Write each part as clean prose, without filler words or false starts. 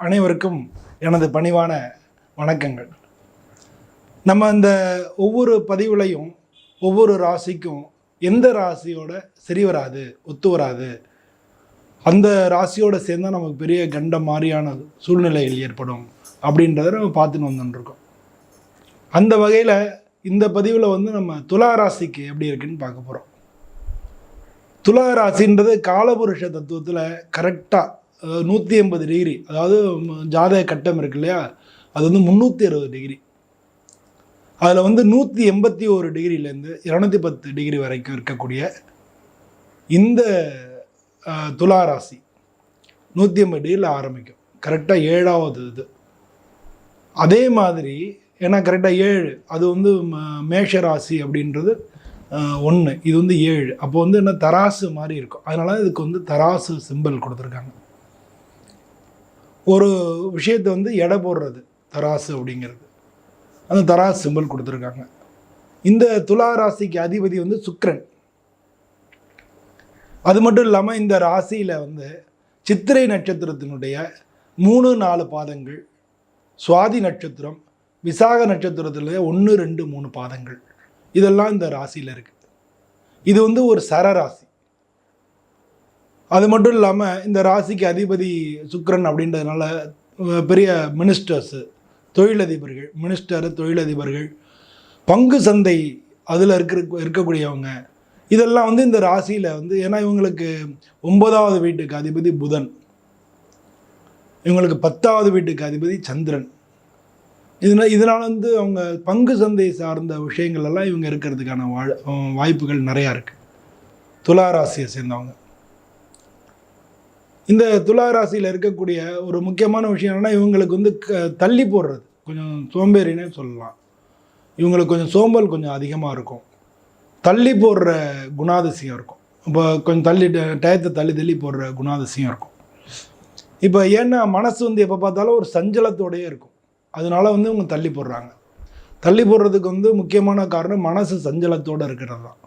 அனைவருக்கும் எனது பணிவான வணக்கங்கள். நம்ம இந்த ஒவ்வொரு பதிவுலையும் ஒவ்வொரு ராசிக்கும் எந்த ராசியோட சரி வராது, ஒத்து வராது, அந்த ராசியோடு சேர்ந்தால் நமக்கு பெரிய கண்டம் மாதிரியான சூழ்நிலைகள் ஏற்படும் அப்படின்றத நம்ம பார்த்துன்னு வந்துட்டுருக்கோம். அந்த வகையில் இந்த பதிவில் நம்ம துலா ராசிக்கு எப்படி இருக்குன்னு பார்க்க போகிறோம். துலா ராசின்றது காலபுருஷ தத்துவத்தில் கரெக்டாக 180 டிகிரி, அதாவது ஜாதக கட்டம் இருக்கு இல்லையா, அது 360 டிகிரி. அதில் 181 டிகிரிலேருந்து 210 டிகிரி வரைக்கும் இருக்கக்கூடிய இந்த துலா ராசி 180 டிகிரியில் ஆரம்பிக்கும். கரெக்டாக 7வது இது. அதே மாதிரி ஏன்னா கரெக்டாக 7, அது மேஷ ராசி அப்படின்றது 1, இது 7. அப்போ என்ன தராசு மாதிரி இருக்கும். அதனால இதுக்கு தராசு சிம்பிள் கொடுத்துருக்காங்க. ஒரு விஷயத்தை எடை போடுறது தராசு அப்படிங்கிறது, அந்த தராசு சிம்பிள் கொடுத்துருக்காங்க. இந்த துலா ராசிக்கு அதிபதி சுக்கிரன். அது மட்டும் இல்லாமல் இந்த ராசியில் சித்திரை நட்சத்திரத்தினுடைய 3, 4 பாதங்கள், சுவாதி நட்சத்திரம், விசாக நட்சத்திரத்தில் 1, 2, 3 பாதங்கள், இதெல்லாம் இந்த ராசியில் இருக்குது. இது ஒரு சரராசி. அது மட்டும் இல்லாமல் இந்த ராசிக்கு அதிபதி சுக்கிரன் அப்படின்றதுனால பெரிய மினிஸ்டர்ஸு, தொழிலதிபர்கள், தொழிலதிபர்கள், பங்கு சந்தை அதில் இருக்கக்கூடியவங்க, இதெல்லாம் இந்த ராசியில் ஏன்னா இவங்களுக்கு 9வது வீட்டுக்கு அதிபதி புதன், இவங்களுக்கு 10வது வீட்டுக்கு அதிபதி சந்திரன். இதனால் அவங்க பங்கு சந்தை சார்ந்த விஷயங்கள் எல்லாம் இவங்க இருக்கிறதுக்கான வாய்ப்புகள் நிறையா இருக்குது துலா ராசியை சேர்ந்தவங்க. இந்த துலா ராசியில் இருக்கக்கூடிய ஒரு முக்கியமான விஷயம் என்னென்னா, இவங்களுக்கு தள்ளி போடுறது கொஞ்சம் சோம்பேறினே சொல்லலாம். இவங்களுக்கு கொஞ்சம் சோம்பல் கொஞ்சம் அதிகமாக இருக்கும், தள்ளி போடுற குணாதிசயம் இருக்கும். இப்போ கொஞ்சம் டயத்தை தள்ளி போடுற குணாதிசயம் இருக்கும். இப்போ ஏன்னா மனசு எப்போ பார்த்தாலும் ஒரு சஞ்சலத்தோடையே இருக்கும். அதனால இவங்க தள்ளி போடுறாங்க. தள்ளி போடுறதுக்கு முக்கியமான காரணம் மனசு சஞ்சலத்தோடு இருக்கிறது தான்.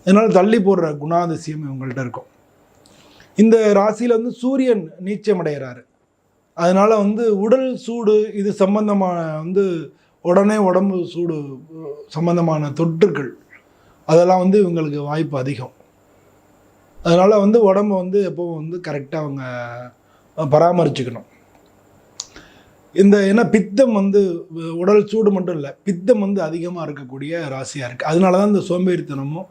அதனால் தள்ளி போடுற குணாதிசயம் இவங்கள்ட்ட இருக்கும். இந்த ராசியில் சூரியன் நீச்சமடைகிறாரு. அதனால் உடல் சூடு இது சம்பந்தமான உடனே உடம்பு சூடு சம்பந்தமான தொற்றுக்கள் அதெல்லாம் இவங்களுக்கு வாய்ப்பு அதிகம். அதனால் உடம்பை எப்போவும் கரெக்டாக அவங்க பராமரிச்சுக்கணும். ஏன்னா பித்தம் உடல் சூடு மட்டும் இல்லை, பித்தம் அதிகமாக இருக்கக்கூடிய ராசியாக இருக்குது. அதனால தான் இந்த சோம்பேறித்தனமும்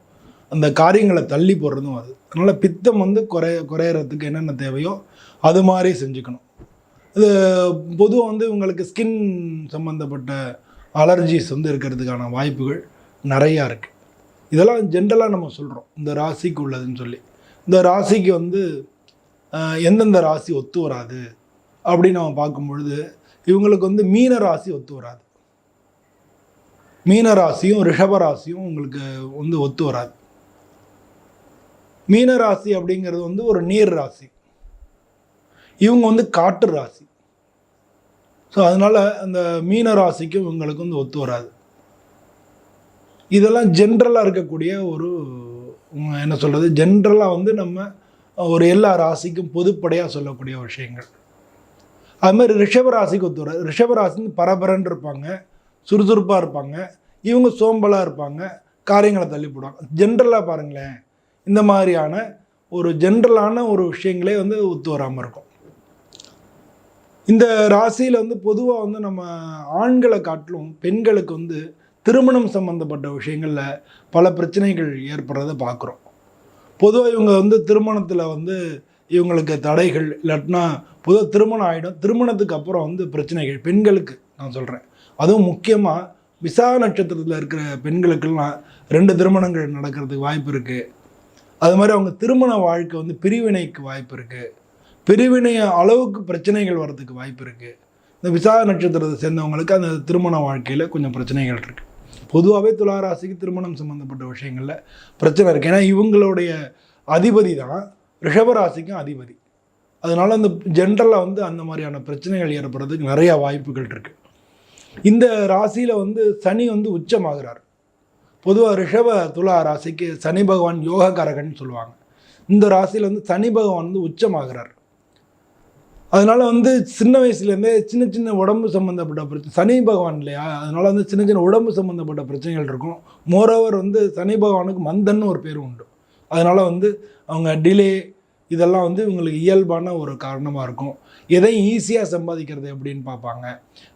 அந்த காரியங்களை தள்ளி போடுறதும் அது. அதனால் பித்தம் குறையிறதுக்கு என்னென்ன தேவையோ அது மாதிரி செஞ்சுக்கணும். இது பொதுவாக இவங்களுக்கு ஸ்கின் சம்மந்தப்பட்ட அலர்ஜிஸ் இருக்கிறதுக்கான வாய்ப்புகள் நிறையா இருக்குது. இதெல்லாம் ஜென்ரலாக நம்ம சொல்கிறோம் இந்த ராசிக்கு உள்ளதுன்னு சொல்லி. இந்த ராசிக்கு எந்தெந்த ராசி ஒத்து வராது அப்படின்னு நம்ம பார்க்கும்பொழுது, இவங்களுக்கு மீன ராசி ஒத்து வராது. மீன ராசியும் ரிஷபராசியும் உங்களுக்கு ஒத்து வராது. மீன ராசி அப்படிங்கிறது ஒரு நீர் ராசி, இவங்க காற்று ராசி. ஸோ அதனால் அந்த மீன ராசிக்கும் இவங்களுக்கு ஒத்து வராது. இதெல்லாம் ஜென்ரலாக இருக்கக்கூடிய ஒரு என்ன சொல்கிறது, ஜென்ரலாக நம்ம ஒரு எல்லா ராசிக்கும் பொதுப்படையாக சொல்லக்கூடிய விஷயங்கள். அதுமாதிரி ரிஷபராசிக்கு ஒத்து வராது. ரிஷபராசி பரபரன்னு இருப்பாங்க, சுறுசுறுப்பாக இருப்பாங்க, இவங்க சோம்பலாக இருப்பாங்க, காரியங்களை தள்ளி போடுவாங்க. ஜென்ரலாக பாருங்களேன், இந்த மாதிரியான ஒரு ஜென்ரலான ஒரு விஷயங்களே ஒத்து வராமல் இருக்கும். இந்த ராசியில் பொதுவாக நம்ம ஆண்களை காட்டிலும் பெண்களுக்கு திருமணம் சம்மந்தப்பட்ட விஷயங்களில் பல பிரச்சனைகள் ஏற்படுறதை பார்க்குறோம். பொதுவாக இவங்க திருமணத்தில் இவங்களுக்கு தடைகள் இல்லாட்டினா பொதுவாக திருமணம் ஆகிடும். திருமணத்துக்கு அப்புறம் பிரச்சனைகள் பெண்களுக்கு நான் சொல்கிறேன். அதுவும் முக்கியமாக விசாக நட்சத்திரத்தில் இருக்கிற பெண்களுக்கெல்லாம் 2 திருமணங்கள் நடக்கிறதுக்கு வாய்ப்பு இருக்குது. அது மாதிரி அவங்க திருமண வாழ்க்கை பிரிவினைக்கு வாய்ப்பு இருக்குது. பிரிவினை அளவுக்கு பிரச்சனைகள் வர்றதுக்கு வாய்ப்பு இருக்குது. இந்த விசாக நட்சத்திரத்தை சேர்ந்தவங்களுக்கு அந்த திருமண வாழ்க்கையில் கொஞ்சம் பிரச்சனைகள் இருக்குது. பொதுவாகவே துலா ராசிக்கு திருமணம் சம்மந்தப்பட்ட விஷயங்களில் பிரச்சனை இருக்குது. ஏன்னா இவங்களுடைய அதிபதி தான் ரிஷபராசிக்கும் அதிபதி. அதனால் அந்த ஜென்ரலாக அந்த மாதிரியான பிரச்சனைகள் ஏற்படுறதுக்கு நிறையா வாய்ப்புகள் இருக்குது. இந்த ராசியில் சனி உச்சமாகிறார். பொதுவாக ரிஷப துலா ராசிக்கு சனி பகவான் யோகக்காரகன் சொல்லுவாங்க. இந்த ராசியில் சனி பகவான் உச்சமாகிறார். அதனால் வந்து சின்ன வயசுலேருந்தே சின்ன சின்ன உடம்பு சம்மந்தப்பட்ட பிரச்சனை, சனி பகவான் இல்லையா, அதனால் வந்து சின்ன சின்ன உடம்பு சம்மந்தப்பட்ட பிரச்சனைகள் இருக்கும். மோரோவர் வந்து சனி பகவானுக்கு மந்தன்னு ஒரு பேர் உண்டு. அதனால் வந்து அவங்க டிலே இதெல்லாம் வந்து இவங்களுக்கு இயல்பான ஒரு காரணமாக இருக்கும். எதையும் ஈஸியாக சம்பாதிக்கிறது எப்படின்னு பார்ப்பாங்க.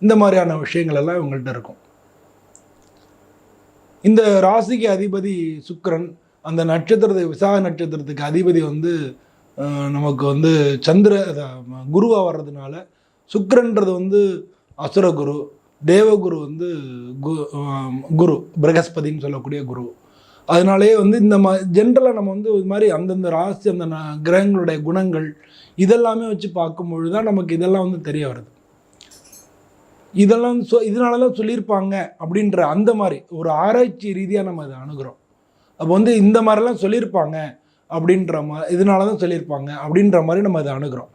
இந்த மாதிரியான விஷயங்கள் எல்லாம் இவங்கள்ட்ட இருக்கும். இந்த ராசிக்கு அதிபதி சுக்கிரன், அந்த நட்சத்திரத்துக்கு விசாக நட்சத்திரத்துக்கு அதிபதி வந்து நமக்கு வந்து குருவாக வர்றதுனால, சுக்கிரன்றது வந்து அசுரகுரு, தேவகுரு வந்து குரு, பிரகஸ்பதின்னு சொல்லக்கூடிய குரு. அதனாலேயே வந்து இந்த ஜென்ரலாக நம்ம வந்து இது மாதிரி அந்தந்த ராசி அந்த கிரகங்களுடைய குணங்கள் இதெல்லாமே வச்சு பார்க்கும்பொழுது தான் நமக்கு இதெல்லாம் வந்து தெரிய வருது. இதெல்லாம் இதனால தான் சொல்லியிருப்பாங்க அப்படின்ற அந்த மாதிரி ஒரு ஆராய்ச்சி ரீதியாக நம்ம அதை அணுகிறோம். அப்போ வந்து இந்த மாதிரிலாம் சொல்லியிருப்பாங்க அப்படின்ற இதனால தான் சொல்லியிருப்பாங்க அப்படின்ற மாதிரி நம்ம அதை அணுகிறோம்.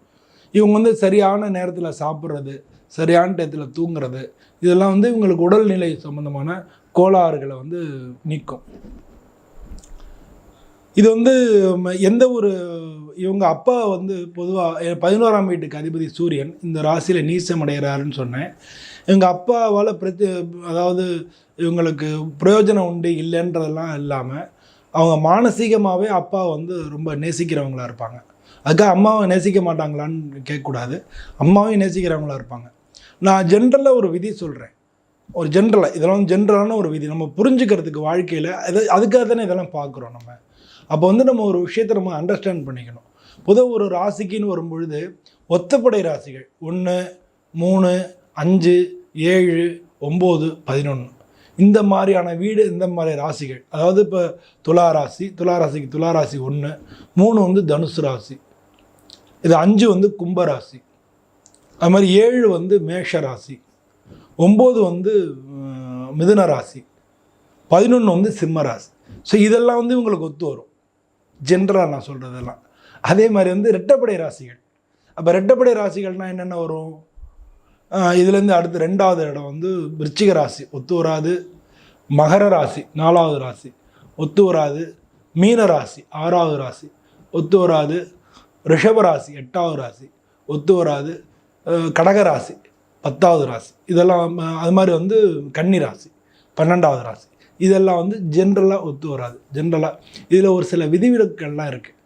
இவங்க வந்து சரியான நேரத்தில் சாப்பிட்றது, சரியான டயத்தில் தூங்குறது, இதெல்லாம் வந்து இவங்களுக்கு உடல்நிலை சம்மந்தமான கோளாறுகளை வந்து நீக்கும். இது வந்து எந்த ஒரு இவங்க அப்பா வந்து பொதுவாக 11ஆம் வீட்டுக்கு அதிபதி சூரியன் இந்த ராசியில் நீசம் அடைகிறாருன்னு சொன்னேன். இவங்க அப்பாவால் அதாவது இவங்களுக்கு பிரயோஜனம் உண்டு இல்லைன்றதெல்லாம் இல்லாமல் அவங்க மானசீகமாகவே அப்பா வந்து ரொம்ப நேசிக்கிறவங்களா இருப்பாங்க. அதுக்காக அம்மாவை நேசிக்க மாட்டாங்களான்னு கேட்கக்கூடாது, அம்மாவையும் நேசிக்கிறவங்களா இருப்பாங்க. நான் ஜென்ரலாக ஒரு விதி சொல்கிறேன், ஒரு ஜென்ரலாக இதெல்லாம் ஜென்ரலான ஒரு விதி நம்ம புரிஞ்சுக்கிறதுக்கு வாழ்க்கையில் அதுக்காக தானே இதெல்லாம் பார்க்குறோம் நம்ம. அப்போ வந்து நம்ம ஒரு விஷயத்தை நம்ம அண்டர்ஸ்டாண்ட் பண்ணிக்கணும். பொதுவாக ஒரு ராசிக்குன்னு வரும்பொழுது ஒத்தப்படை ராசிகள் 1, 3, 5, 7, 9, 11 இந்த மாதிரியான வீடு, இந்த மாதிரி ராசிகள். அதாவது இப்போ துளாராசிக்கு துளாராசி 1, 3 வந்து தனுசு ராசி, இது 5 வந்து கும்பராசி, அது மாதிரி 7 வந்து மேஷ ராசி, 9 வந்து மிதுன ராசி, 11 வந்து சிம்ம ராசி. ஸோ இதெல்லாம் வந்து உங்களுக்கு ஒத்து வரும் ஜென்ரலாக நான் சொல்கிறதெல்லாம். அதே மாதிரி வந்து ரெட்டப்படை ராசிகள். அப்போ ரெட்டப்படை ராசிகள்னால் என்னென்ன வரும்? இதுலேருந்து அடுத்து 2வது இடம் வந்து விருச்சிக ராசி ஒத்து வராது, மகர ராசி 4வது ராசி ஒத்து வராது, மீன ராசி 6வது ராசி ஒத்து வராது, ரிஷப ராசி 8வது ராசி ஒத்து வராது, கடக ராசி 10வது ராசி, இதெல்லாம் அது மாதிரி வந்து கன்னி ராசி 12வது ராசி, இதெல்லாம் வந்து ஜென்ரலாக ஒத்து வராது. ஜென்ரலாக இதில் ஒரு சில விதிவிலக்குகள்லாம் இருக்குது.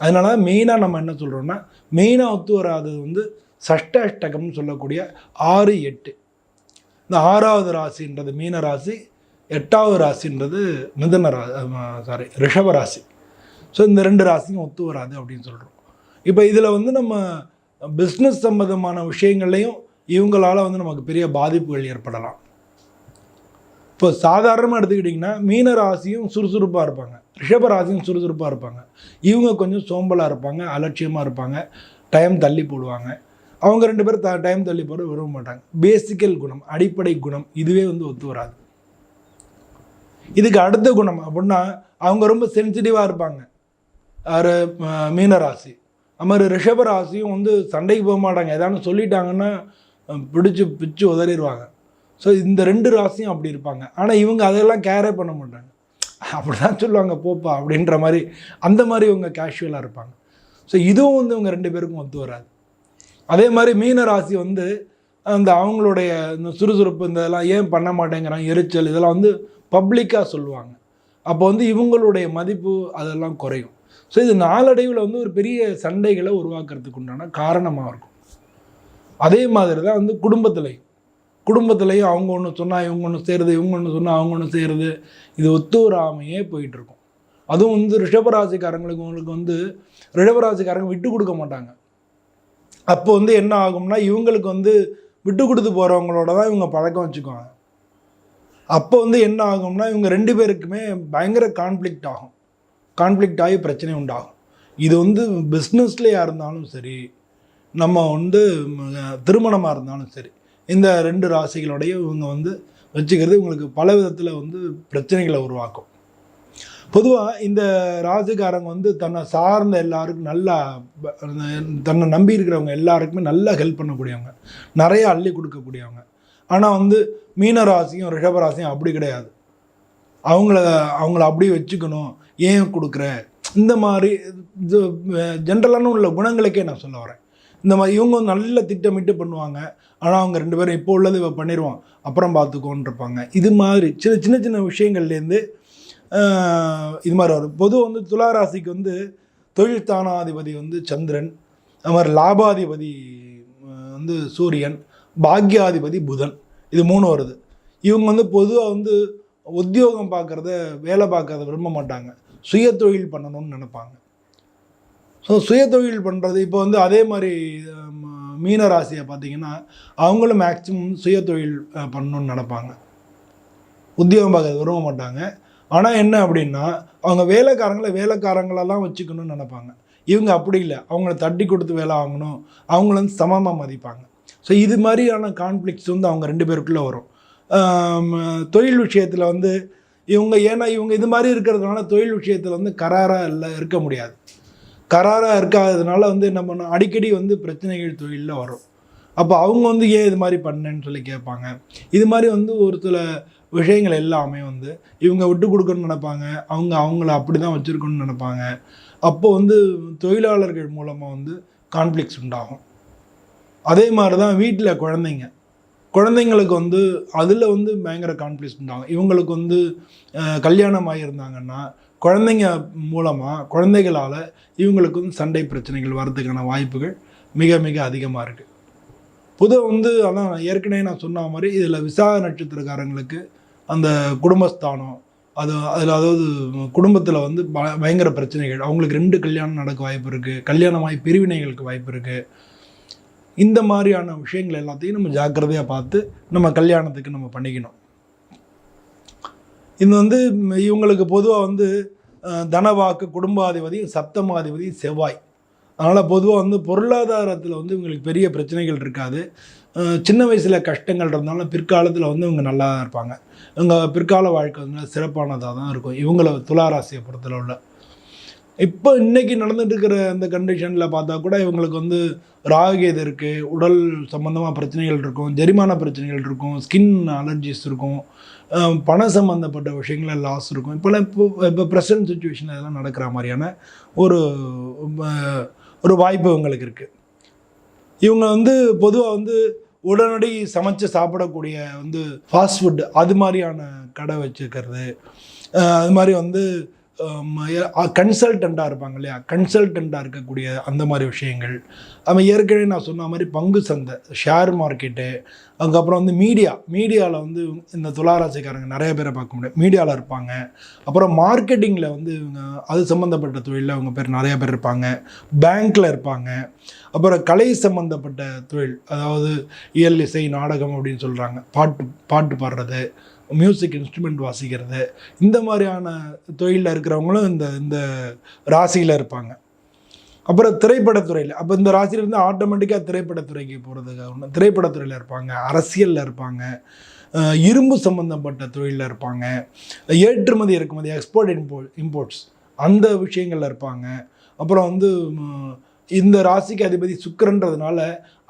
அதனால தான் மெயினாக நம்ம என்ன சொல்கிறோன்னா, மெயினாக ஒத்து வராதது வந்து சஷ்டாஷ்டகம்னு சொல்லக்கூடிய 6, 8. இந்த 6வது ராசின்றது மீன ராசி, 8வது ராசின்றது ரிஷப ராசி. ஸோ இந்த 2 ராசியும் ஒத்து வராது அப்படின்னு சொல்கிறோம். இப்போ இதில் வந்து நம்ம பிஸ்னஸ் சம்மந்தமான விஷயங்கள்லையும் இவங்களால் வந்து நமக்கு பெரிய பாதிப்புகள் ஏற்படலாம். இப்போ சாதாரணமாக எடுத்துக்கிட்டிங்கன்னா மீன ராசியும் சுறுசுறுப்பாக இருப்பாங்க, ரிஷப ராசியும் சுறுசுறுப்பாக இருப்பாங்க. இவங்க கொஞ்சம் சோம்பலாக இருப்பாங்க, அலட்சியமாக இருப்பாங்க, டைம் தள்ளி போடுவாங்க. அவங்க 2 பேரும் டைம் தள்ளி போட விரும்ப மாட்டாங்க. பேசிக்கல் குணம், அடிப்படை குணம் இதுவே வந்து ஒத்து வராது. இதுக்கு அடுத்த குணம் அப்படின்னா அவங்க ரொம்ப சென்சிட்டிவாக இருப்பாங்க, மீனராசி. அது மாதிரி ரிஷப ராசியும் வந்து சண்டைக்கு போக மாட்டாங்க, ஏதானு சொல்லிட்டாங்கன்னா பிச்சு உதறிடுவாங்க. ஸோ இந்த 2 ராசியும் அப்படி இருப்பாங்க. ஆனால் இவங்க அதெல்லாம் கேரே பண்ண மாட்டாங்க, அப்படி தான் சொல்லுவாங்க போப்பா அப்படின்ற மாதிரி, அந்த மாதிரி இவங்க கேஷுவலாக இருப்பாங்க. ஸோ இதுவும் வந்து இவங்க 2 பேருக்கும் ஒத்து வராது. அதே மாதிரி மீன ராசி வந்து அந்த அவங்களுடைய இந்த சுறுசுறுப்பு இந்த இதெல்லாம் ஏன் பண்ண மாட்டேங்கிறாங்க, எரிச்சல் இதெல்லாம் வந்து பப்ளிக்காக சொல்லுவாங்க. அப்போ வந்து இவங்களுடைய மதிப்பு அதெல்லாம் குறையும். ஸோ இது நாளடைவில் வந்து ஒரு பெரிய சண்டைகளை உருவாக்குறதுக்கு உண்டான காரணமாக இருக்கும். அதே மாதிரி தான் வந்து குடும்பத்துலேயும் அவங்க ஒன்று சொன்னால் இவங்க ஒன்று செய்கிறது, இவங்க ஒன்று சொன்னால் அவங்க ஒன்று செய்கிறது, இது ஒத்து வராமையே போயிட்டுருக்கும். அதுவும் வந்து ரிஷபராசிக்காரங்களுக்கு வந்து ரிஷபராசிக்காரங்க விட்டு கொடுக்க மாட்டாங்க. அப்போ வந்து என்ன ஆகும்னா இவங்களுக்கு வந்து விட்டு கொடுத்து போகிறவங்களோட தான் இவங்க பழக்கம் வச்சுக்குவாங்க. அப்போ வந்து என்ன ஆகும்னா இவங்க 2 பேருக்குமே பயங்கர கான்ஃப்ளிக்ட் ஆகி பிரச்சனை உண்டாகும். இது வந்து பிஸ்னஸ்லேயா இருந்தாலும் சரி, நம்ம வந்து திருமணமாக இருந்தாலும் சரி, இந்த 2 ராசிகளோடைய இவங்க வந்து வச்சுக்கிறது உங்களுக்கு பல விதத்தில் வந்து பிரச்சனைகளை உருவாக்கும். பொதுவாக இந்த ராசிக்காரங்க வந்து தன்னை சார்ந்த எல்லாருக்கும் நல்லா, தன்னை நம்பி இருக்கிறவங்க எல்லாருக்குமே நல்லா ஹெல்ப் பண்ணக்கூடியவங்க, நிறைய அள்ளி கொடுக்கக்கூடியவங்க. ஆனால் வந்து மீன ராசியும் ரிஷபராசியும் அப்படி கிடையாது. அவங்கள அப்படியே வச்சுக்கணும், ஏன் கொடுக்குற, இந்த மாதிரி இது ஜென்ரலான உள்ள குணங்களுக்கே நான் சொல்ல வரேன். இந்த மாதிரி இவங்க வந்து நல்ல திட்டமிட்டு பண்ணுவாங்க. ஆனால் அவங்க 2 பேரும் இப்போ உள்ளது இவ பண்ணிடுவான், அப்புறம் பார்த்துக்கோன்னு இருப்பாங்க. இது மாதிரி சின்ன சின்ன விஷயங்கள்லேருந்து இது மாதிரி வரும். பொதுவாக வந்து துலா ராசிக்கு வந்து தொழில் ஸ்தானாதிபதி வந்து சந்திரன், அது மாதிரி லாபாதிபதி வந்து சூரியன், பாக்யாதிபதி புதன், இது 3 வருது. இவங்க வந்து பொதுவாக வந்து உத்தியோகம் பார்க்குறத, வேலை பார்க்கறத விரும்ப மாட்டாங்க. சுய தொழில் பண்ணணும்னு நினைப்பாங்க. ஸோ சுய தொழில் பண்ணுறது இப்போ வந்து அதே மாதிரி மீன ராசியை பார்த்தீங்கன்னா அவங்களும் மேக்சிமம் சுய தொழில் பண்ணணும்னு நினைப்பாங்க. உத்தியோகம் பார்க்கறது விரும்ப மாட்டாங்க. ஆனால் என்ன அப்படின்னா அவங்க வேலைக்காரங்களெல்லாம் வச்சுக்கணும்னு நினைப்பாங்க. இவங்க அப்படி இல்லை, அவங்கள தட்டி கொடுத்து வேலை வாங்கணும், அவங்கள வந்து சமமாக மதிப்பாங்க. ஸோ இது மாதிரியான கான்ஃப்ளிக்ஸ் வந்து அவங்க 2 பேருக்குள்ளே வரும். தொழில் விஷயத்தில் வந்து ஏன்னா இவங்க இது மாதிரி இருக்கிறதுனால தொழில் விஷயத்தில் வந்து கராராக இருக்க முடியாது. கராராக இருக்காததுனால வந்து நம்ம அடிக்கடி வந்து பிரச்சனைகள் தொழிலில் வரும். அப்போ அவங்க வந்து ஏன் இது மாதிரி பண்ணேன்னு சொல்லி கேட்பாங்க. இது மாதிரி வந்து ஒரு சில விஷயங்கள் எல்லாமே வந்து இவங்க விட்டு கொடுக்கணும்னு நினைப்பாங்க, அவங்கள அப்படி தான் வச்சுருக்கணும்னு நினைப்பாங்க. அப்போது வந்து தொழிலாளர்கள் மூலமாக வந்து கான்ஃப்ளிக்ஸ் உண்டாகும். அதே மாதிரி தான் வீட்டில் குழந்தைங்களுக்கு வந்து அதில் வந்து பயங்கர கான்ஃப்ளிக்ஸ் உண்டாகும். இவங்களுக்கு வந்து கல்யாணம் ஆகியிருந்தாங்கன்னா குழந்தைங்க மூலமாக குழந்தைகளால் இவங்களுக்கு வந்து சண்டை பிரச்சனைகள் வர்றதுக்கான வாய்ப்புகள் மிக மிக அதிகமாக இருக்குது. பொதுவாக வந்து அதான் ஏற்கனவே நான் சொன்ன மாதிரி இதில் விசாக நட்சத்திரக்காரங்களுக்கு அந்த குடும்பஸ்தானம் அதில் அதாவது குடும்பத்தில் வந்து பயங்கர பிரச்சனைகள், அவங்களுக்கு 2 கல்யாணம் நடக்க வாய்ப்பு இருக்குது, கல்யாணமாகி பிரிவினைகளுக்கு வாய்ப்பு இருக்குது. இந்த மாதிரியான விஷயங்கள் எல்லாத்தையும் நம்ம ஜாக்கிரதையாக பார்த்து நம்ம கல்யாணத்துக்கு நம்ம பண்ணிக்கணும். இது வந்து இவங்களுக்கு பொதுவாக வந்து தனவாக்கு குடும்பாதிபதி சப்தமாதிபதி செவ்வாய். அதனால் பொதுவாக வந்து பொருளாதாரத்தில் வந்து இவங்களுக்கு பெரிய பிரச்சனைகள் இருக்காது. சின்ன வயசில் கஷ்டங்கள் இருந்தாலும் பிற்காலத்தில் வந்து இவங்க நல்லா இருப்பாங்க. இவங்க பிற்கால வாழ்க்கை வந்து சிறப்பானதாக தான் இருக்கும் இவங்கள துளாராசியை பொறுத்தளவில். இப்போ இன்றைக்கி நடந்துட்டு இருக்கிற இந்த கண்டிஷனில் பார்த்தா கூட இவங்களுக்கு வந்து ராகுகேது இருக்குது, உடல் சம்மந்தமாக பிரச்சனைகள் இருக்கும், ஜெரிமான பிரச்சனைகள் இருக்கும், ஸ்கின் அலர்ஜிஸ் இருக்கும், பண சம்மந்தப்பட்ட விஷயங்கள் லாஸ் இருக்கும். இப்போ ப்ரெசன்ட் சுச்சுவேஷன் இதெல்லாம் நடக்கிற மாதிரியான ஒரு வாய்ப்பு இவங்களுக்கு இருக்குது. இவங்க வந்து பொதுவாக வந்து உடனடி சமைச்சு சாப்பிடக்கூடிய வந்து ஃபாஸ்ட் ஃபுட்டு அது மாதிரியான கடை வச்சுக்கிறது, அது மாதிரி வந்து கன்சல்டண்ட்டாக இருப்பாங்க இல்லையா, கன்சல்டண்ட்டாக இருக்கக்கூடிய அந்த மாதிரி விஷயங்கள். அவன் ஏற்கனவே நான் சொன்ன மாதிரி பங்கு சந்தை, ஷேர் மார்க்கெட்டு, அதுக்கப்புறம் வந்து மீடியாவில் வந்து இந்த துளாராசிக்காரங்க நிறைய பேரை பார்க்க முடியும், மீடியாவில் இருப்பாங்க. அப்புறம் மார்க்கெட்டிங்கில் வந்து இவங்க அது சம்மந்தப்பட்ட தொழிலில் அவங்க பேர் நிறைய பேர் இருப்பாங்க, பேங்க்கில் இருப்பாங்க. அப்புறம் கலை சம்மந்தப்பட்ட தொழில், அதாவது இயல் இசை நாடகம் அப்படின்னு சொல்கிறாங்க, பாட்டு பாடுறது, மியூசிக் இன்ஸ்ட்ருமெண்ட் வாசிக்கிறது, இந்த மாதிரியான தொழிலில் இருக்கிறவங்களும் இந்த ராசியில் இருப்பாங்க. அப்புறம் திரைப்படத்துறையில், அப்போ இந்த ராசியிலேருந்து ஆட்டோமேட்டிக்காக திரைப்படத்துறைக்கு போகிறதுக்காக திரைப்படத்துறையில் இருப்பாங்க, அரசியலில் இருப்பாங்க, இரும்பு சம்மந்தப்பட்ட தொழிலில் இருப்பாங்க, ஏற்றுமதி இறக்குமதி எக்ஸ்போர்ட் இம்போர்ட்ஸ் அந்த விஷயங்களில் இருப்பாங்க. அப்புறம் வந்து இந்த ராசிக்கு அதிபதி சுக்கிரன்றதுனால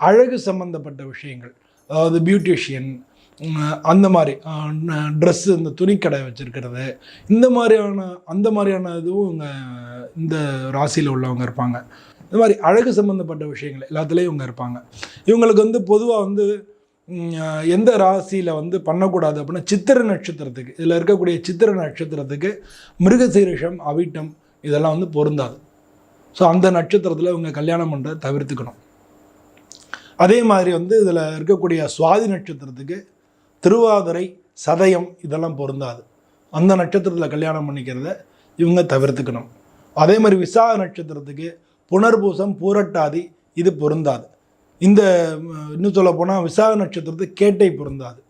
அழகு சம்மந்தப்பட்ட விஷயங்கள், அதாவது பியூட்டிஷியன், அந்த மாதிரி ட்ரெஸ்ஸு, இந்த துணிக்கடை வச்சுருக்கிறது, அந்த மாதிரியான இதுவும் இந்த ராசியில் உள்ளவங்க இருப்பாங்க. இந்த மாதிரி அழகு சம்மந்தப்பட்ட விஷயங்கள் எல்லாத்துலேயும் இவங்க இருப்பாங்க. இவங்களுக்கு வந்து பொதுவாக வந்து எந்த ராசியில் வந்து பண்ணக்கூடாது அப்படின்னா சித்திரை நட்சத்திரத்துக்கு, இதில் இருக்கக்கூடிய சித்திரை நட்சத்திரத்துக்கு மிருகசீரிஷம் அவிட்டம் இதெல்லாம் வந்து பொருந்தாது. ஸோ அந்த நட்சத்திரத்தில் இவங்க கல்யாணம் பண்ணுறதை தவிர்த்துக்கணும். அதே மாதிரி வந்து இதில் இருக்கக்கூடிய சுவாதி நட்சத்திரத்துக்கு திருவாதிரை சதயம் இதெல்லாம் பொருந்தாது. அந்த நட்சத்திரத்தில் கல்யாணம் பண்ணிக்கிறத இவங்க தவிர்த்துக்கணும். அதே மாதிரி விசாக நட்சத்திரத்துக்கு புனர்பூசம் பூரட்டாதி இது பொருந்தாது. இன்னும் சொல்ல போனால் விசாக நட்சத்திரத்துக்கு கேட்டை பொருந்தாது.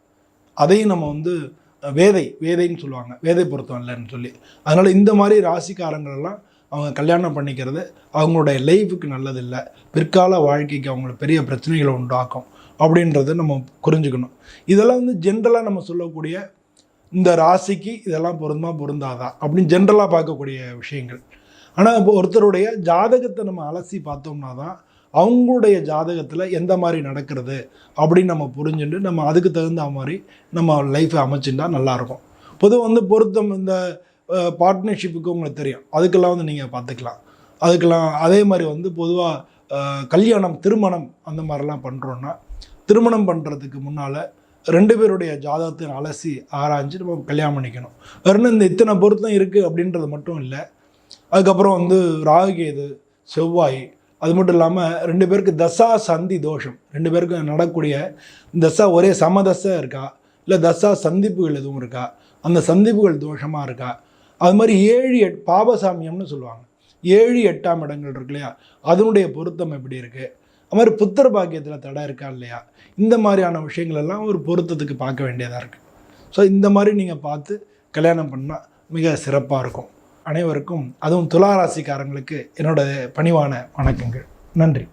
அதையும் நம்ம வந்து வேதைன்னு சொல்லுவாங்க, வேதை பொருத்தம் இல்லைன்னு சொல்லி. அதனால் இந்த மாதிரி ராசிக்காரங்களெல்லாம் அவங்க கல்யாணம் பண்ணிக்கிறது அவங்களுடைய லைஃபுக்கு நல்லதில்லை, பிற்கால வாழ்க்கைக்கு அவங்களோட பெரிய பிரச்சனைகளை உண்டாக்கும் அப்படின்றத நம்ம புரிஞ்சுக்கணும். இதெல்லாம் வந்து ஜென்ரலாக நம்ம சொல்லக்கூடிய இந்த ராசிக்கு இதெல்லாம் பொருந்தாதா அப்படின்னு ஜென்ரலாக பார்க்கக்கூடிய விஷயங்கள். ஆனால் இப்போ ஒருத்தருடைய ஜாதகத்தை நம்ம அலசி பார்த்தோம்னா தான் அவங்களுடைய ஜாதகத்தில் எந்த மாதிரி நடக்கிறது அப்படின்னு நம்ம புரிஞ்சுட்டு நம்ம அதுக்கு தகுந்த மாதிரி நம்ம லைஃப்பை அமைச்சுட்டா நல்லாயிருக்கும். பொதுவாக வந்து பொருத்தம் இந்த பார்ட்னர்ஷிப்புக்கு உங்களுக்கு தெரியும், அதுக்கெல்லாம் வந்து நீங்கள் பார்த்துக்கலாம். அதுக்கெல்லாம் அதே மாதிரி வந்து பொதுவாக கல்யாணம் திருமணம் அந்த மாதிரிலாம் பண்ணுறோன்னா திருமணம் பண்ணுறதுக்கு முன்னால் 2 பேருடைய ஜாதகத்தை அலசி ஆராய்ஞ்சு நம்ம கல்யாணம் பண்ணிக்கணும். வெறும் இந்த இத்தனை பொருத்தம் இருக்குது அப்படின்றது மட்டும் இல்லை. அதுக்கப்புறம் வந்து ராகுகேது செவ்வாய் அது மட்டும் இல்லாமல் 2 பேருக்கு தசா சந்தி தோஷம் 2 பேருக்கு நடக்கக்கூடிய தசா ஒரே சமதசை இருக்கா இல்லை தசா சந்திப்புகள் எதுவும் இருக்கா, அந்த சந்திப்புகள் தோஷமாக இருக்கா, அது மாதிரி 7 பாபசாமியம்னு சொல்லுவாங்க 7 8ஆம் இடங்கள் இருக்கு இல்லையா, அதனுடைய பொருத்தம் எப்படி இருக்குது, அது மாதிரி புத்திர பாக்கியத்தில் தடை இருக்கா இல்லையா, இந்த மாதிரியான விஷயங்கள் எல்லாம் ஒரு பொருத்தத்துக்கு பார்க்க வேண்டியதாக இருக்குது. ஸோ இந்த மாதிரி நீங்கள் பார்த்து கல்யாணம் பண்ணால் மிக சிறப்பாக இருக்கும். அனைவருக்கும் அதுவும் துலா ராசிக்காரங்களுக்கு என்னோட பணிவான வணக்கங்கள். நன்றி.